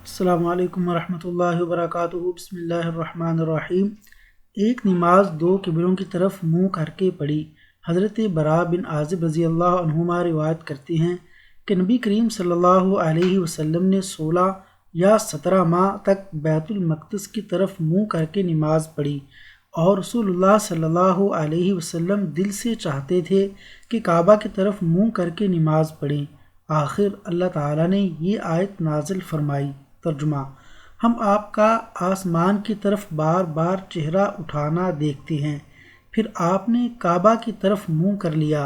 السلام علیکم ورحمۃ اللہ وبرکاتہ۔ بسم اللہ الرحمن الرحیم۔ ایک نماز دو قبلوں کی طرف منہ کر کے پڑھی۔ حضرت براء بن عازب رضی اللہ عنہما روایت کرتے ہیں کہ نبی کریم صلی اللہ علیہ وسلم نے 16 یا 17 ماہ تک بیت المقدس کی طرف منہ کر کے نماز پڑھی، اور رسول اللہ صلی اللہ علیہ وسلم دل سے چاہتے تھے کہ کعبہ کی طرف منہ کر کے نماز پڑھیں۔ آخر اللہ تعالیٰ نے یہ آیت نازل فرمائی۔ ترجمہ: ہم آپ کا آسمان کی طرف بار بار چہرہ اٹھانا دیکھتے ہیں، پھر آپ نے کعبہ کی طرف منہ کر لیا،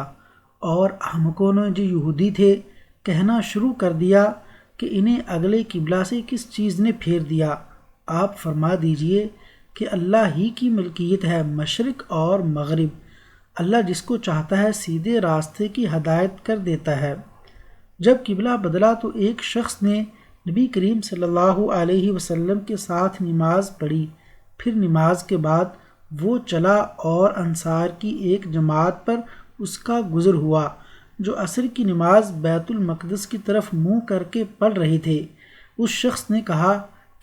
اور احمقوں نے جو یہودی تھے کہنا شروع کر دیا کہ انہیں اگلے قبلہ سے کس چیز نے پھیر دیا۔ آپ فرما دیجئے کہ اللہ ہی کی ملکیت ہے مشرق اور مغرب، اللہ جس کو چاہتا ہے سیدھے راستے کی ہدایت کر دیتا ہے۔ جب قبلہ بدلا تو ایک شخص نے نبی کریم صلی اللہ علیہ وسلم کے ساتھ نماز پڑھی، پھر نماز کے بعد وہ چلا اور انصار کی ایک جماعت پر اس کا گزر ہوا جو عصر کی نماز بیت المقدس کی طرف منہ کر کے پڑھ رہے تھے۔ اس شخص نے کہا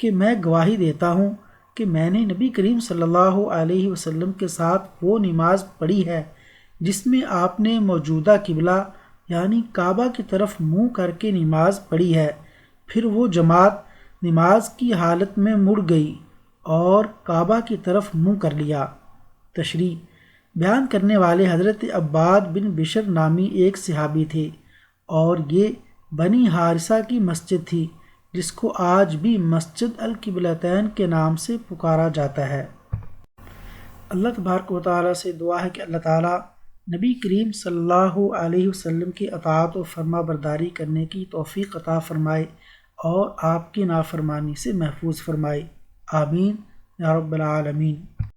کہ میں گواہی دیتا ہوں کہ میں نے نبی کریم صلی اللہ علیہ وسلم کے ساتھ وہ نماز پڑھی ہے جس میں آپ نے موجودہ قبلہ یعنی کعبہ کی طرف منہ کر کے نماز پڑھی ہے۔ پھر وہ جماعت نماز کی حالت میں مڑ گئی اور کعبہ کی طرف منہ کر لیا۔ تشریح: بیان کرنے والے حضرت عباد بن بشر نامی ایک صحابی تھے، اور یہ بنی حارثہ کی مسجد تھی جس کو آج بھی مسجد القبلتین کے نام سے پکارا جاتا ہے۔ اللہ تبارک و تعالیٰ سے دعا ہے کہ اللہ تعالیٰ نبی کریم صلی اللہ علیہ وسلم کی اطاعت و فرما برداری کرنے کی توفیق عطا فرمائے اور آپ کی نافرمانی سے محفوظ فرمائے۔ آمین یا رب العالمین۔